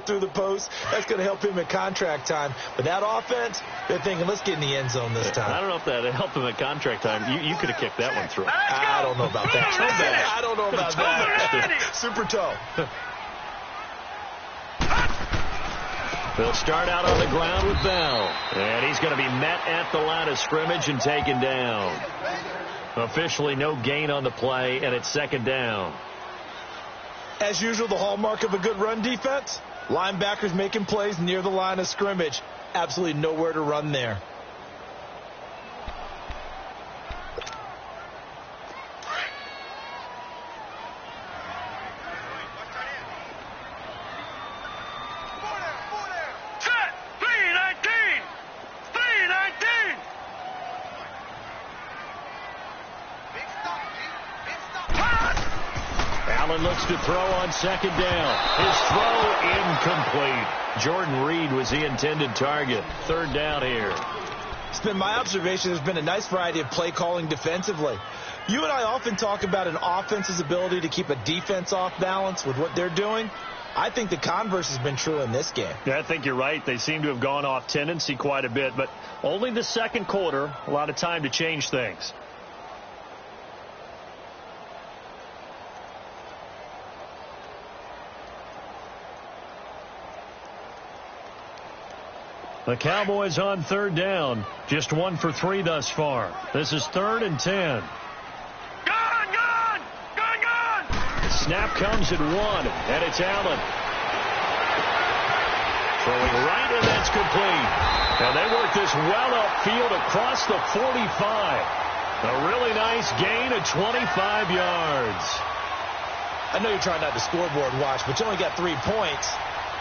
through the post. That's going to help him at contract time. But that offense, they're thinking, let's get in the end zone this time. I don't know if that helped him at contract time. You could have kicked that one through. I don't know about that. I don't know about that. Super toe. They'll start out on the ground with Bell. And he's going to be met at the line of scrimmage and taken down. Officially no gain on the play, and it's second down. As usual, the hallmark of a good run defense, linebackers making plays near the line of scrimmage. Absolutely nowhere to run there. Looks to throw on second down. His throw incomplete. Jordan Reed was the intended target. Third down here. It's been my observation there's been a nice variety of play calling defensively. You and I often talk about an offense's ability to keep a defense off balance with what they're doing. I think the converse has been true in this game. Yeah, I think you're right. They seem to have gone off tendency quite a bit, but only the second quarter, a lot of time to change things. The Cowboys on third down. Just 1 for 3 thus far. This is 3rd and 10. Gone! Snap comes at 1, and it's Allen. Throwing right, and that's complete. And they work this well upfield across the 45. A really nice gain of 25 yards. I know you're trying not to scoreboard watch, but you only got 3 points.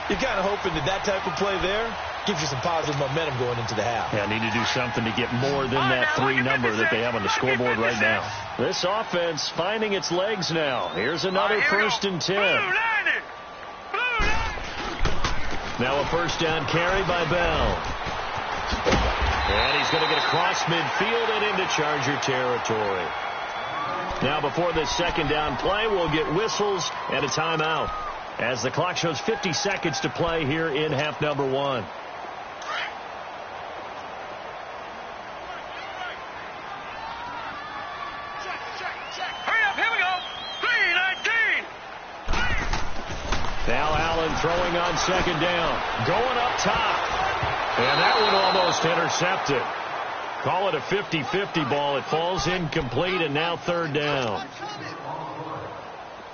You're kind of hoping that type of play there gives you some positive momentum going into the half. Yeah, need to do something to get more than that 3 number that they have on the scoreboard right now. This offense finding its legs now. Here's another 1st and 10. Now a first down carry by Bell. And he's going to get across midfield and into Charger territory. Now before this second down play, we'll get whistles and a timeout, as the clock shows 50 seconds to play here in half number 1. Hurry up, here we go. 3:19. Now Allen throwing on second down. Going up top. And that one almost intercepted. Call it a 50-50 ball. It falls incomplete, and now third down.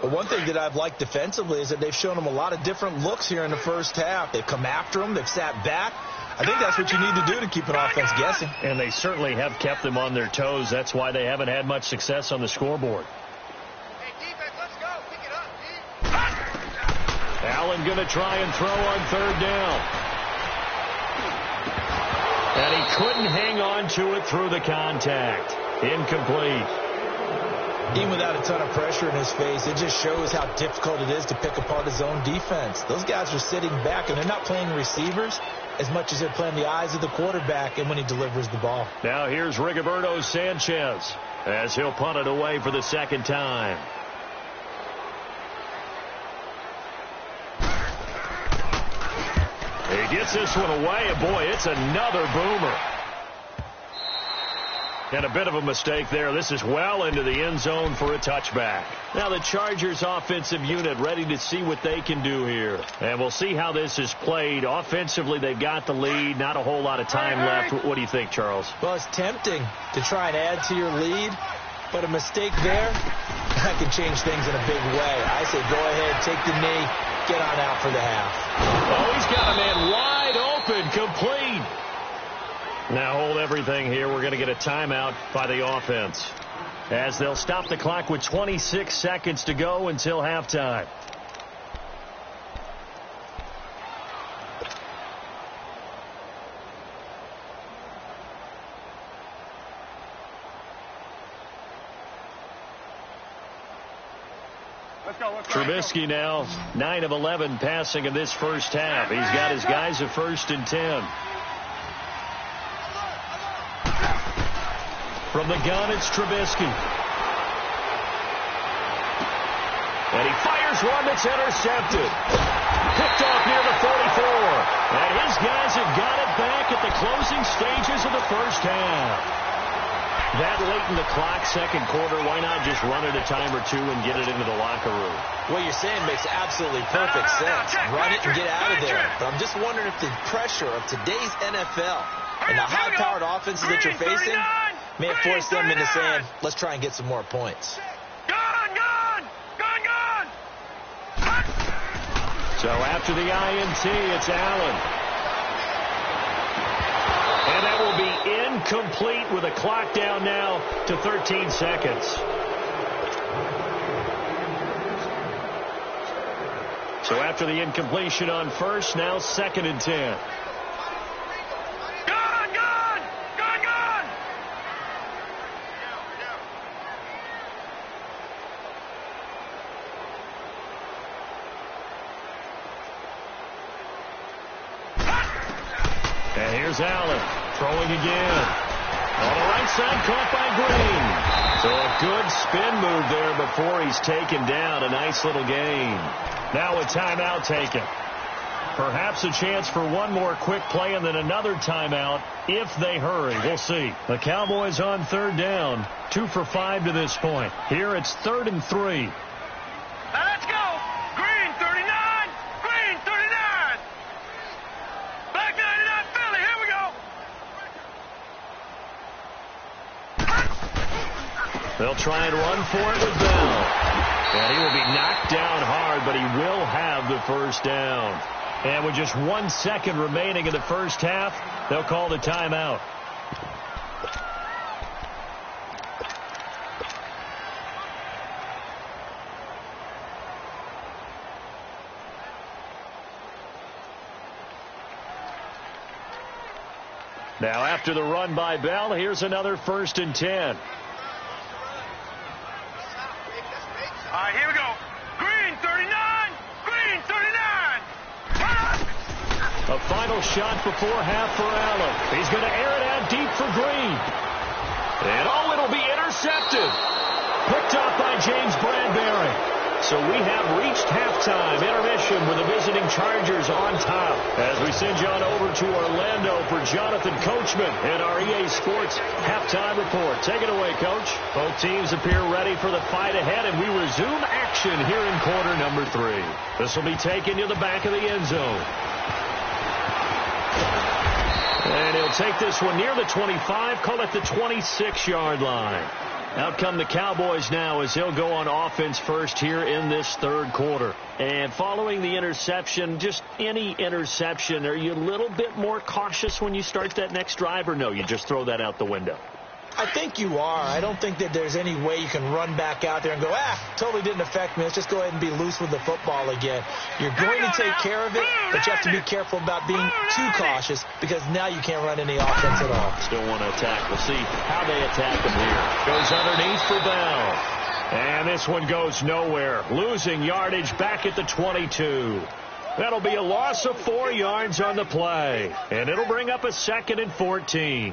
But one thing that I've liked defensively is that they've shown them a lot of different looks here in the first half. They've come after them. They've sat back. I think that's what you need to do to keep an offense guessing. And they certainly have kept them on their toes. That's why they haven't had much success on the scoreboard. Hey, defense, let's go. Pick it up, Allen going to try and throw on third down. And he couldn't hang on to it through the contact. Incomplete. Even without a ton of pressure in his face, it just shows how difficult it is to pick apart his own defense. Those guys are sitting back, and they're not playing receivers as much as they're playing the eyes of the quarterback and when he delivers the ball. Now here's Rigoberto Sanchez as he'll punt it away for the second time. He gets this one away, and boy, it's another boomer. And a bit of a mistake there. This is well into the end zone for a touchback. Now the Chargers offensive unit ready to see what they can do here. And we'll see how this is played. Offensively, they've got the lead. Not a whole lot of time left. What do you think, Charles? Well, it's tempting to try and add to your lead, but a mistake there, that can change things in a big way. I say go ahead, take the knee, get on out for the half. Oh, he's got a man wide open, complete. Now hold everything here. We're going to get a timeout by the offense, as they'll stop the clock with 26 seconds to go until halftime. Trubisky now 9 of 11 passing in this first half. He's got his guys at 1st and 10. From the gun, it's Trubisky. And he fires one that's intercepted. Picked off near the 44. And his guys have got it back at the closing stages of the first half. That late in the clock, second quarter, why not just run it a time or two and get it into the locker room? What you're saying makes absolutely perfect sense. Run it and get out of there. But I'm just wondering if the pressure of today's NFL and the high-powered offenses that you're facing may have forced them into saying, let's try and get some more points. So after the INT, it's Allen. And that will be incomplete with a clock down now to 13 seconds. So after the incompletion on first, now 2nd and 10. And here's Allen throwing again. On the right side, caught by Green. So a good spin move there before he's taken down. A nice little gain. Now a timeout taken. Perhaps a chance for one more quick play and then another timeout if they hurry. We'll see. The Cowboys on 3rd down. 2 for 5 to this point. Here it's 3rd and 3. Let's go. Green 39. Green 39. Black 99 Philly. Here we go. They'll try and run for it with Bell. And he will be knocked down hard, but he will have the first down. And with just 1 second remaining in the first half, they'll call the timeout. Now after the run by Bell, here's another 1st and 10. All right, here we go. Green 39. Green 39. A final shot before half for Allen. He's going to air it out deep for Green. And it'll be intercepted. Picked up by James Bradbury. So we have reached halftime intermission with the visiting Chargers on top. As we send you on over to Orlando for Jonathan Coachman in our EA Sports halftime report. Take it away, Coach. Both teams appear ready for the fight ahead, and we resume action here in quarter number 3. This will be taken to the back of the end zone. And he'll take this one near the 25, call it the 26-yard line. Out come the Cowboys now as he'll go on offense first here in this 3rd quarter. And following the interception, just any interception, are you a little bit more cautious when you start that next drive, or no, you just throw that out the window? I think you are. I don't think that there's any way you can run back out there and go, totally didn't affect me. Let's just go ahead and be loose with the football again. You're going to take care of it, but you have to be careful about being too cautious because now you can't run any offense at all. Still want to attack. We'll see how they attack them here. Goes underneath for Bell. And this one goes nowhere. Losing yardage back at the 22. That'll be a loss of 4 yards on the play. And it'll bring up a 2nd and 14.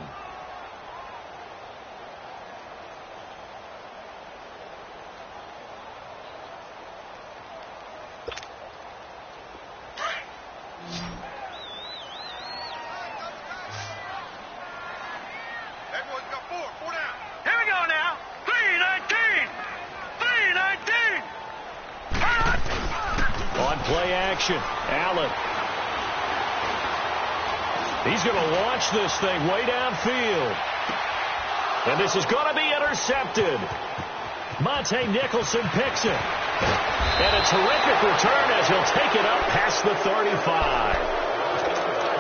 Allen. He's going to launch this thing way downfield. And this is going to be intercepted. Monte Nicholson picks it. And a terrific return as he'll take it up past the 35.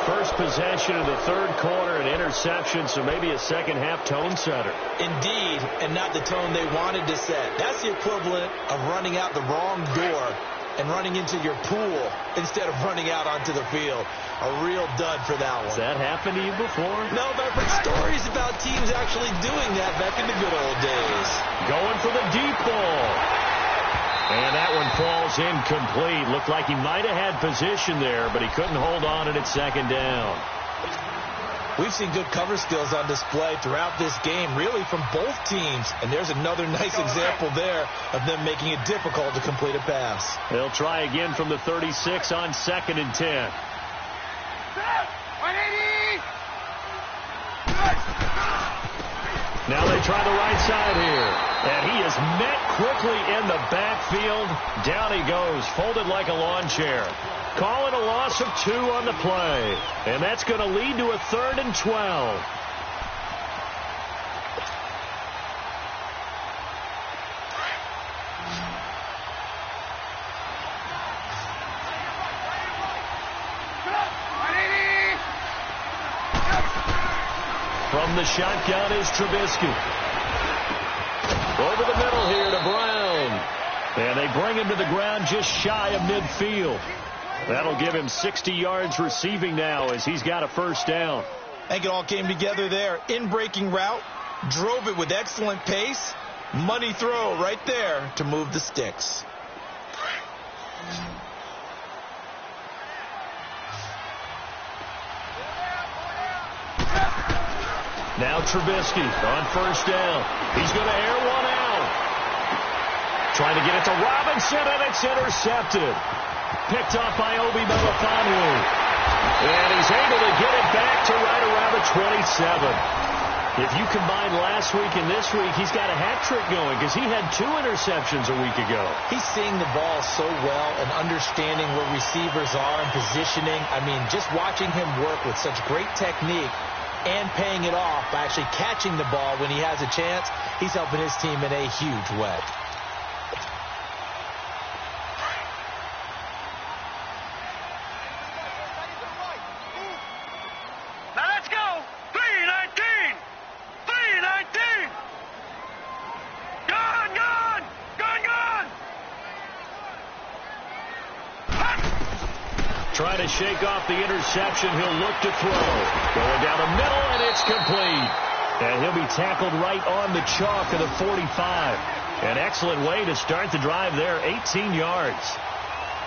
First possession of the 3rd quarter, an interception, so maybe a second-half tone setter. Indeed, and not the tone they wanted to set. That's the equivalent of running out the wrong door and running into your pool instead of running out onto the field. A real dud for that one. Has that happened to you before? No, but I've heard stories about teams actually doing that back in the good old days. Going for the deep ball. And that one falls incomplete. Looked like he might have had position there, but he couldn't hold on, and it's 2nd down. We've seen good cover skills on display throughout this game, really from both teams. And there's another nice example there of them making it difficult to complete a pass. They'll try again from the 36 on 2nd and 10. Now they try the right side here. And he is met quickly in the backfield. Down he goes, folded like a lawn chair. Calling a loss of 2 on the play. And that's going to lead to a 3rd and 12. From the shotgun is Trubisky. Over the middle here to Brown. And they bring him to the ground just shy of midfield. That'll give him 60 yards receiving now as he's got a 1st down. I think it all came together there. In-breaking route. Drove it with excellent pace. Money throw right there to move the sticks. Now Trubisky on 1st down. He's going to air one out. Trying to get it to Robinson, and it's intercepted. Picked off by Abombish39's. And he's able to get it back to right around the 27. If you combine last week and this week, he's got a hat trick going because he had 2 interceptions a week ago. He's seeing the ball so well and understanding where receivers are and positioning. I mean, just watching him work with such great technique and paying it off by actually catching the ball when he has a chance, he's helping his team in a huge way. Now let's go. 319. 319. Gone, gone. Gone, gone. Trying to shake off the interception. He'll look to throw. Going down the middle, and it's complete. And he'll be tackled right on the chalk of the 45. An excellent way to start the drive there, 18 yards.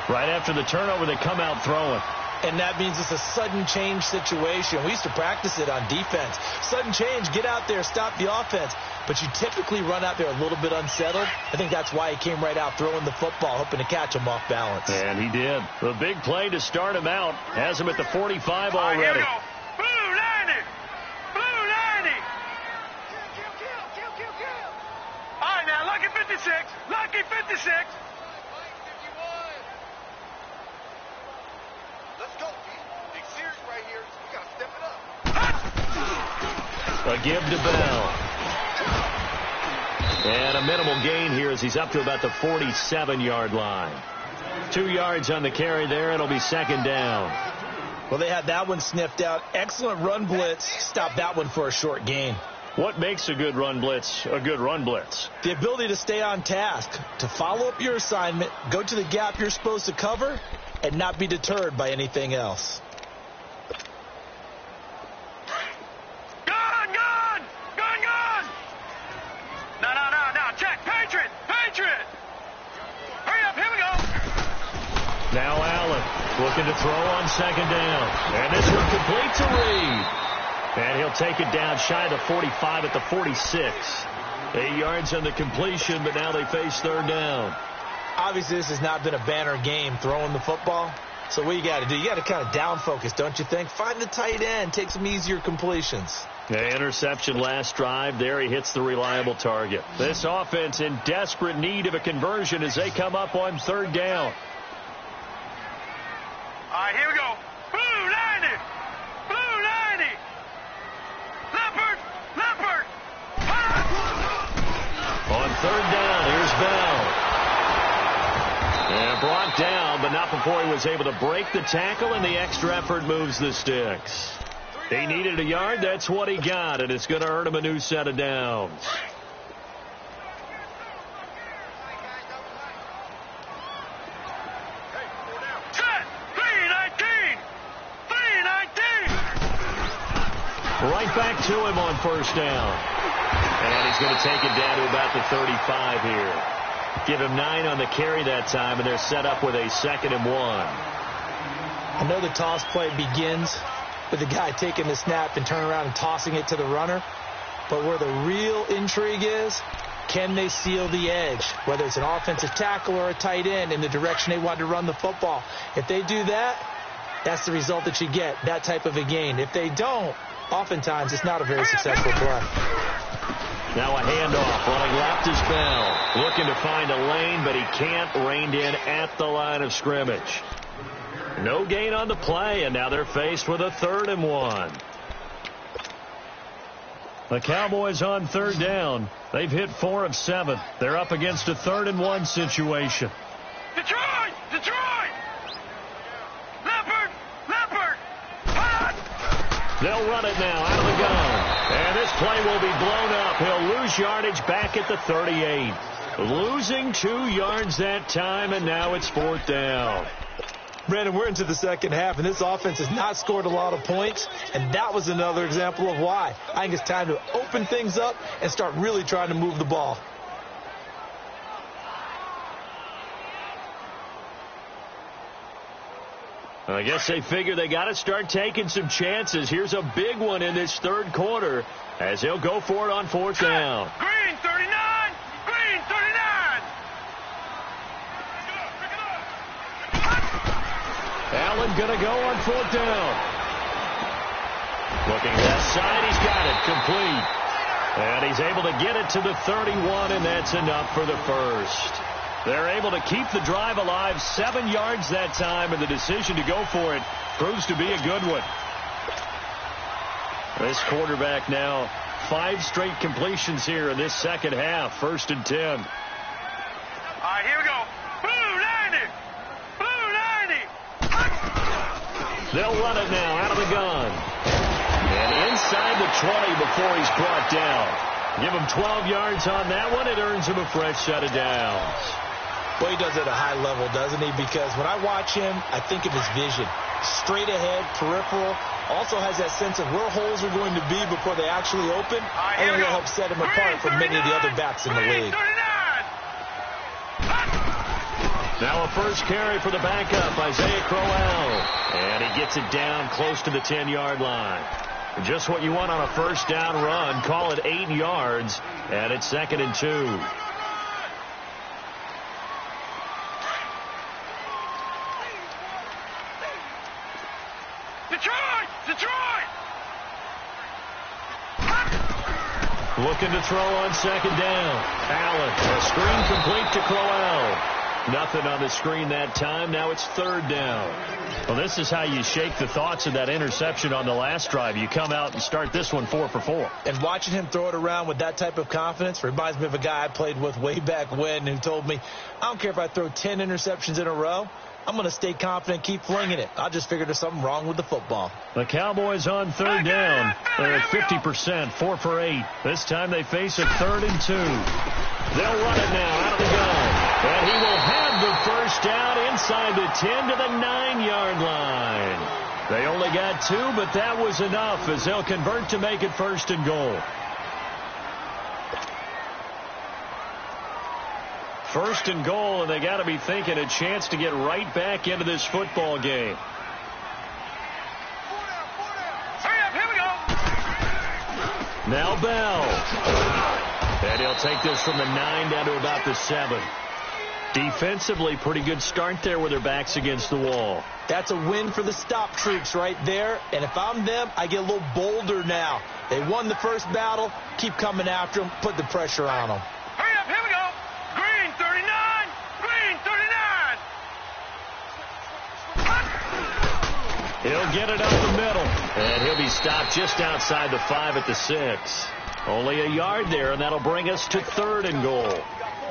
Right after the turnover, they come out throwing. And that means it's a sudden change situation. We used to practice it on defense. Sudden change, get out there, stop the offense. But you typically run out there a little bit unsettled. I think that's why he came right out throwing the football, hoping to catch him off balance. And he did. The big play to start him out. Has him at the 45 already. Here we go. Blue 90. Blue 90. All right, now, lucky 56. Lucky 56. Let's go, Pete. Big series right here. We got to step it up. A give to Bell. And a minimal gain here as he's up to about the 47-yard line. 2 yards on the carry there. It'll be 2nd down. Well, they had that one sniffed out. Excellent run blitz. Stopped that one for a short gain. What makes a good run blitz a good run blitz? The ability to stay on task, to follow up your assignment, go to the gap you're supposed to cover, and not be deterred by anything else. Gone, gone. Gone, gone. No. Check. Patriot. Patriot. Hurry up. Here we go. Now Allen looking to throw on 2nd down. And this one complete to Reed. And he'll take it down shy of the 45 at the 46. 8 yards on the completion, but now they face 3rd down. Obviously, this has not been a banner game throwing the football. So what you got to do, you got to kind of down focus, don't you think? Find the tight end, take some easier completions. The interception last drive. There he hits the reliable target. This offense in desperate need of a conversion as they come up on 3rd down. All right, here we go. Blue 90. Blue 90. Leopard. Leopard. On 3rd down, here's Bell. And brought down, but not before he was able to break the tackle, and the extra effort moves the sticks. He needed a yard. That's what he got, and it's going to earn him a new set of downs. Set. 319. 319. Right back to him on 1st down. And he's going to take it down to about the 35 here. Give him 9 on the carry that time, and they're set up with a 2nd and 1. I know the toss play begins with the guy taking the snap and turning around and tossing it to the runner. But where the real intrigue is, can they seal the edge, whether it's an offensive tackle or a tight end, in the direction they want to run the football? If they do that, that's the result that you get, that type of a gain. If they don't, oftentimes it's not a very successful play. Now a handoff. Running left is Bell. Looking to find a lane, but he can't. Reined in at the line of scrimmage. No gain on the play, and now they're faced with a 3rd and 1. The Cowboys on 3rd down. They've hit 4 of 7. They're up against a 3rd and 1 situation. Detroit! Detroit! Leopard! Leopard! Hot! They'll run it now out of the gun. And this play will be blown up. He'll lose yardage back at the 38. Losing 2 yards that time, and now it's 4th down. Brandon, we're into the second half, and this offense has not scored a lot of points, and that was another example of why. I think it's time to open things up and start really trying to move the ball. I guess they figure they got to start taking some chances. Here's a big one in this 3rd quarter as he'll go for it on 4th down. Green 39! Green 39! Allen going to go on 4th down. Looking left side, he's got it complete. And he's able to get it to the 31, and that's enough for the first. They're able to keep the drive alive, 7 yards that time, and the decision to go for it proves to be a good one. This quarterback now, 5 straight completions here in this second half, 1st and 10. All right, here we go. Blue 90! Blue 90! They'll run it now out of the gun. And inside the 20 before he's brought down. Give him 12 yards on that one. It earns him a fresh set of downs. Well, he does it at a high level, doesn't he? Because when I watch him, I think of his vision. Straight ahead, peripheral. Also has that sense of where holes are going to be before they actually open. I think it'll help set him apart from many of the other backs in the league. Now a first carry for the backup, Isaiah Crowell. And he gets it down close to the 10-yard line. Just what you want on a first down run. Call it 8 yards, and it's 2nd and 2. Detroit! Detroit! Looking to throw on 2nd down. Allen, a screen complete to Crowell. Nothing on the screen that time. Now it's 3rd down. Well, this is how you shake the thoughts of that interception on the last drive. You come out and start this one 4 for 4. And watching him throw it around with that type of confidence reminds me of a guy I played with way back when who told me, I don't care if I throw 10 interceptions in a row. I'm going to stay confident, keep flinging it. I just figured there's something wrong with the football. The Cowboys on 3rd down. They're at 50%, 4 for 8. This time they face a 3rd and 2. They'll run it now out of the gun. And he will have the first down inside the 10 to the 9-yard line. They only got 2, but that was enough as they'll convert to make it 1st and goal. 1st and goal, and they got to be thinking a chance to get right back into this football game. Hurry up, here we go. Now Bell. And he'll take this from the 9 down to about the 7. Defensively, pretty good start there with their backs against the wall. That's a win for the stop troops right there. And if I'm them, I get a little bolder now. They won the first battle. Keep coming after them. Put the pressure on them. Hurry up, here we go. Green 39! Green 39! He'll get it up the middle. And he'll be stopped just outside the 5 at the 6. Only a yard there, and that'll bring us to 3rd and goal.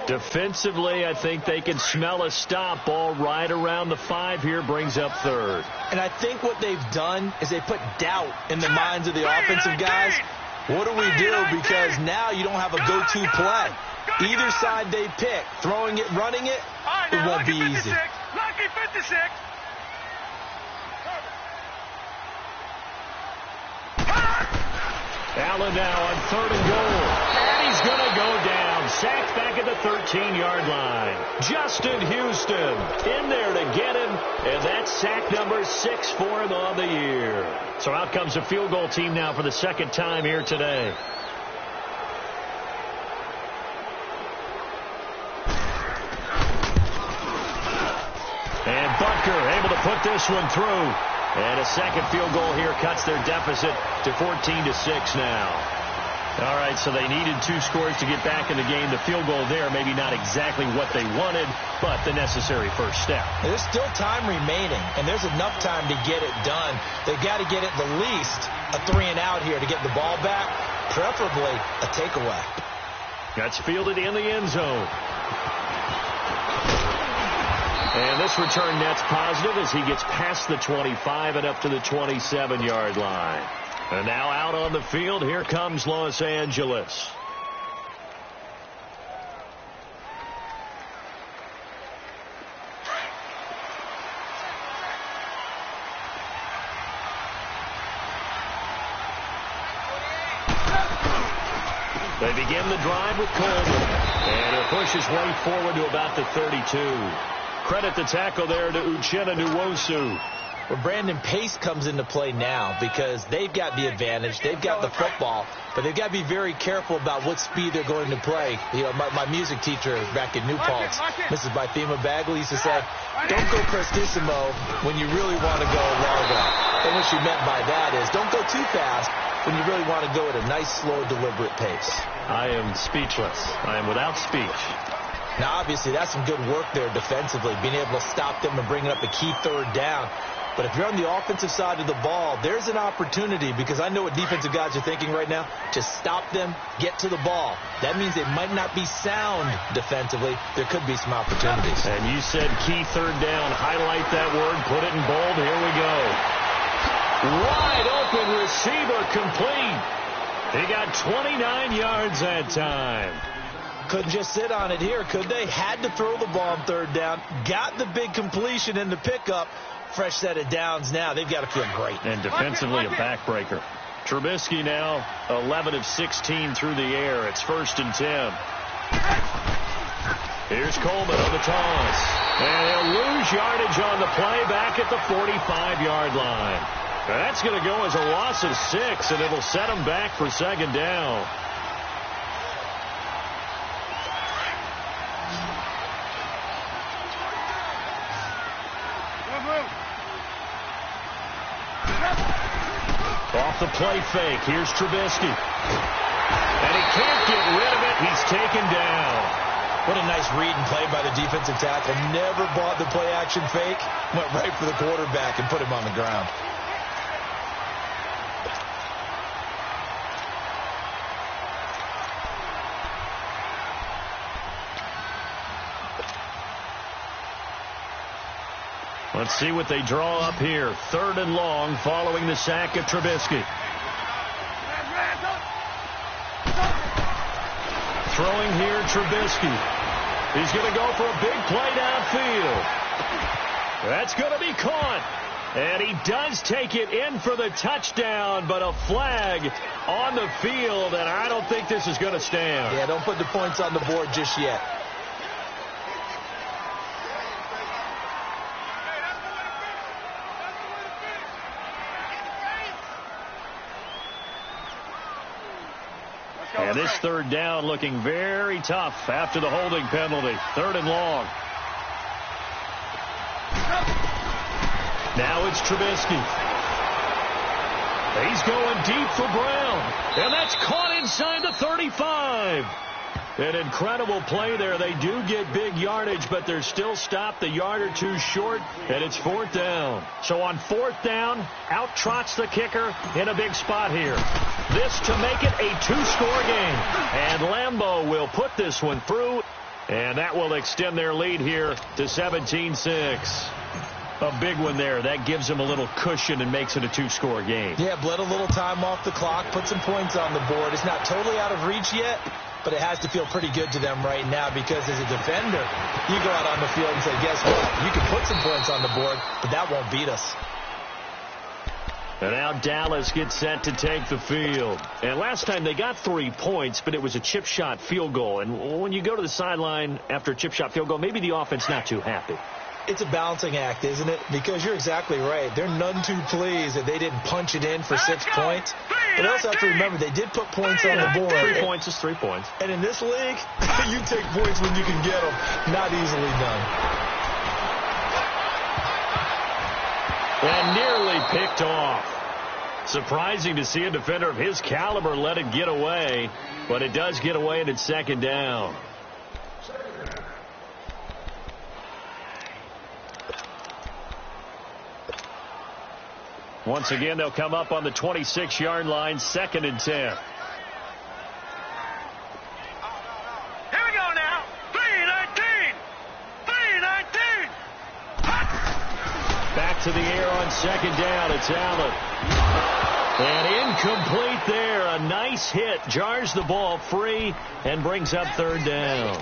Defensively, I think they can smell a stop ball right around the 5 here, brings up 3rd. And I think what they've done is they put doubt in the minds of the offensive guys. What do we do? Because now you don't have a go-to play. Either side they pick, throwing it, running it, it won't be easy. Lucky 56. Allen now on 3rd and goal. And he's going to go down. sacked back at the 13-yard line. Justin Houston in there to get him, and that's sack number 6 for him on the year. So out comes a field goal team now for the second time here today. And Butker able to put this one through. And a second field goal here cuts their deficit to 14-6 now. All right, so they needed 2 scores to get back in the game. The field goal there, maybe not exactly what they wanted, but the necessary first step. There's still time remaining, and there's enough time to get it done. They've got to get at the least a 3-and-out here to get the ball back, preferably a takeaway. That's fielded in the end zone. And this return net's positive as he gets past the 25 and up to the 27-yard line. And now out on the field, here comes Los Angeles. They begin the drive with Coleman. And he'll push his way forward to about the 32. Credit the tackle there to Uchenna Nwosu. Well, Brandon, pace comes into play now because they've got the advantage. They've got the football, but they've got to be very careful about what speed they're going to play. You know, my music teacher back in New Paltz, Mrs. Bythema Bagley, used to say, don't go prestissimo when you really want to go largo. And what she meant by that is don't go too fast when you really want to go at a nice, slow, deliberate pace. I am speechless. I am without speech. Now, obviously, that's some good work there defensively, being able to stop them and bringing up a key third down. But if you're on the offensive side of the ball, there's an opportunity, because I know what defensive guys are thinking right now, to stop them, get to the ball. That means they might not be sound defensively. There could be some opportunities. And you said key third down. Highlight that word. Put it in bold. Here we go. Wide open receiver complete. He got 29 yards that time. Couldn't just sit on it here, could they? Had to throw the ball on third down. Got the big completion in the pickup. Fresh set of downs now. They've got to feel great. And defensively a backbreaker. Trubisky now 11 of 16 through the air. It's 1st and 10. Here's Coleman on the toss. And he'll lose yardage on the play back at the 45-yard line. That's going to go as a loss of 6, and it'll set him back for 2nd down. Off the play fake. Here's Trubisky. And he can't get rid of it. He's taken down. What a nice read and play by the defensive tackle. Never bought the play action fake. Went right for the quarterback and put him on the ground. Let's see what they draw up here. 3rd and long following the sack of Trubisky. Throwing here, Trubisky. He's going to go for a big play downfield. That's going to be caught. And he does take it in for the touchdown, but a flag on the field, and I don't think this is going to stand. Yeah, don't put the points on the board just yet. And this 3rd down looking very tough after the holding penalty. 3rd and long. Now it's Trubisky. He's going deep for Brown. And that's caught inside the 35. An incredible play there. They do get big yardage, but they're still stopped a yard or two short, and it's 4th down. So on 4th down, out trots the kicker in a big spot here. This to make it a 2-score game. And Lambeau will put this one through, and that will extend their lead here to 17-6. A big one there. That gives them a little cushion and makes it a 2-score game. Yeah, bled a little time off the clock, put some points on the board. It's not totally out of reach yet, but it has to feel pretty good to them right now, because as a defender, you go out on the field and say, guess what? You can put some points on the board, but that won't beat us. And now Dallas gets set to take the field. And last time they got 3 points, but it was a chip shot field goal. And when you go to the sideline after a chip shot field goal, maybe the offense not too happy. It's a balancing act, isn't it? Because you're exactly right. They're none too pleased that they didn't punch it in for 6 points. But also have to remember they did put points on the board. 3 points is 3 points. And in this league, you take points when you can get them. Not easily done. And nearly picked off. Surprising to see a defender of his caliber let it get away. But it does get away, and it's second down. Once again, they'll come up on the 26-yard line, 2nd and 10. Here we go now. 3-19. 3-19. Back to the air on 2nd down. It's Allen. And incomplete there. A nice hit. Jars the ball free and brings up 3rd down.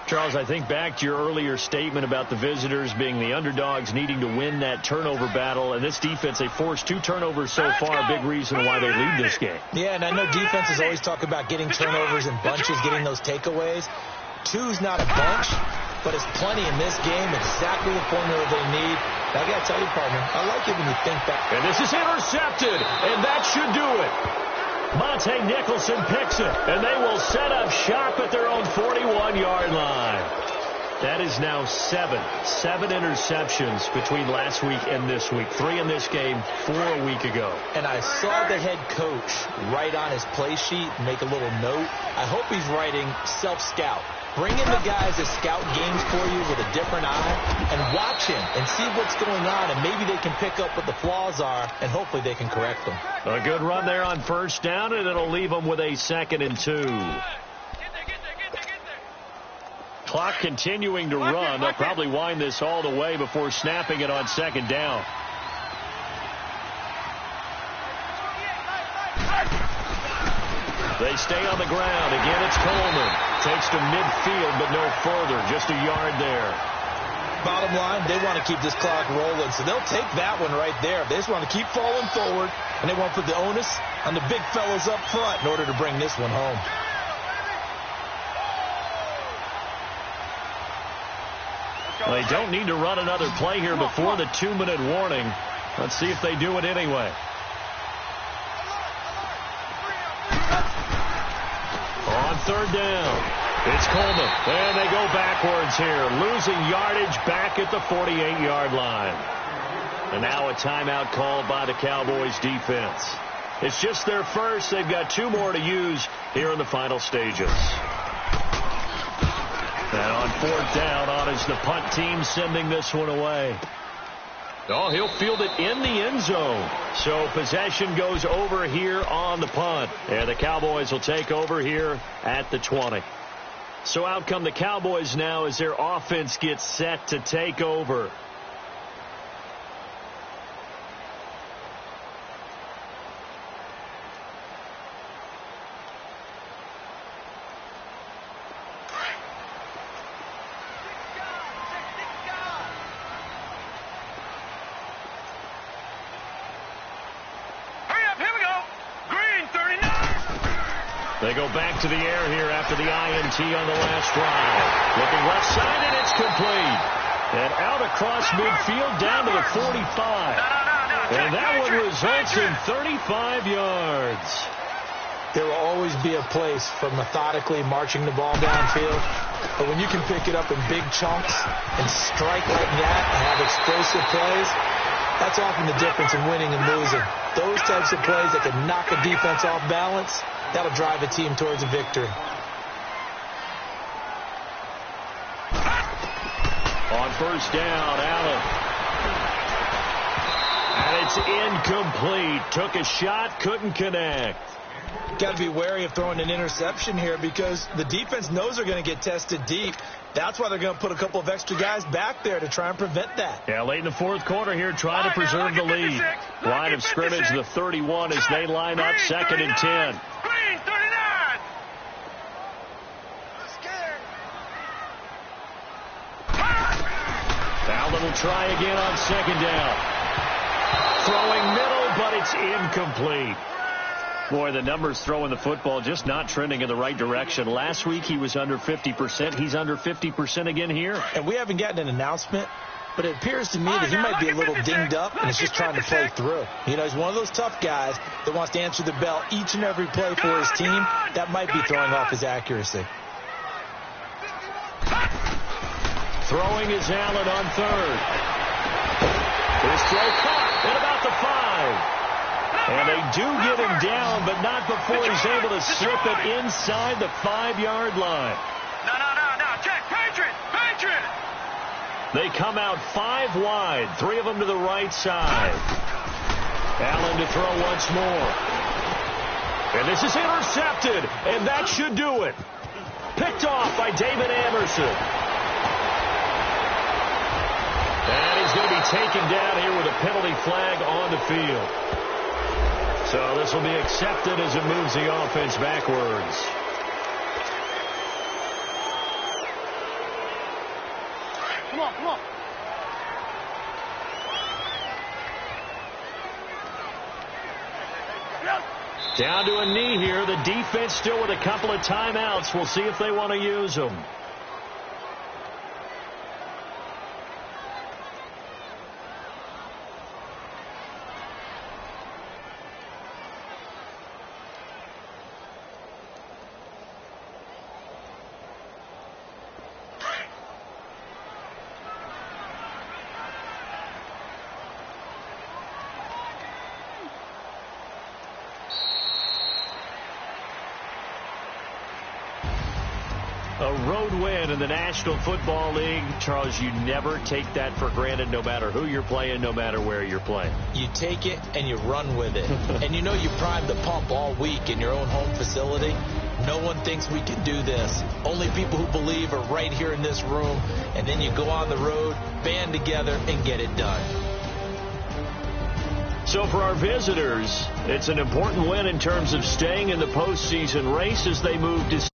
Charles, I think back to your earlier statement about the visitors being the underdogs needing to win that turnover battle. And this defense, they forced 2 turnovers so far, a big reason why they lead this game. Yeah, and I know defenses always talk about getting turnovers in bunches, getting those takeaways. 2's not a bunch, but it's plenty in this game, exactly the formula they need. I got to tell you, partner, I like it when you think back. And this is intercepted, and that should do it. Monte Nicholson picks it, and they will set up shop at their own 41-yard line. That is now 7 interceptions between last week and this week. 3 in this game, 4 a week ago. And I saw the head coach write on his play sheet, make a little note. I hope he's writing self-scout. Bring in the guys that scout games for you with a different eye and watch him and see what's going on, and maybe they can pick up what the flaws are, and hopefully they can correct them. A good run there on 1st down, and it'll leave them with a 2nd and 2. Clock continuing to run. They'll probably wind this all the way before snapping it on 2nd down. They stay on the ground. Again, it's Coleman. Takes to midfield, but no further. Just a yard there. Bottom line, they want to keep this clock rolling, so they'll take that one right there. They just want to keep falling forward, and they want to put the onus on the big fellas up front in order to bring this one home. They don't need to run another play here before the 2-minute warning. Let's see if they do it anyway. On 3rd down, it's Coleman, and they go backwards here, losing yardage back at the 48-yard line. And now a timeout called by the Cowboys defense. It's just their first. They've got 2 more to use here in the final stages. And on 4th down, on is the punt team sending this one away. Oh, he'll field it in the end zone. So possession goes over here on the punt. And the Cowboys will take over here at the 20. So out come the Cowboys now as their offense gets set to take over. They go back to the air here after the INT on the last drive. Looking left side, and it's complete. And out across midfield down to the 45. And that one results in 35 yards. There will always be a place for methodically marching the ball downfield. But when you can pick it up in big chunks and strike like that and have explosive plays, that's often the difference in winning and losing. Those types of plays that can knock a defense off balance, that'll drive a team towards a victory. On 1st down, Allen. And it's incomplete. Took a shot, couldn't connect. Got to be wary of throwing an interception here because the defense knows they're going to get tested deep. That's why they're going to put a couple of extra guys back there to try and prevent that. Yeah, late in the 4th quarter here, trying to preserve the lead. Line of scrimmage, the 31 as they line up 2nd and 10. Allen will try again on 2nd down. Throwing Incomplete. Boy, the numbers throwing the football just not trending in the right direction. Last week he was under 50%. He's under 50% again here. And we haven't gotten an announcement, but it appears to me that he might be a little dinged up and is just trying to play through. You know, he's one of those tough guys that wants to answer the bell each and every play for his team. That might be throwing off his accuracy. Throwing is Allen on third. His throw caught at about the 5. And they do get him down, but not before he's able to slip it inside the 5-yard line. No. Check. Patriot. They come out 5 wide, 3 of them to the right side. Allen to throw once more. And this is intercepted, and that should do it. Picked off by David Amerson. And he's going to be taken down here with a penalty flag on the field. So this will be accepted as it moves the offense backwards. Come on. Down to a knee here. The defense still with a couple of timeouts. We'll see if they want to use them. A road win in the National Football League. Charles, you never take that for granted no matter who you're playing, no matter where you're playing. You take it and you run with it. And you know you primed the pump all week in your own home facility. No one thinks we can do this. Only people who believe are right here in this room. And then you go on the road, band together, and get it done. So for our visitors, it's an important win in terms of staying in the postseason race as they move to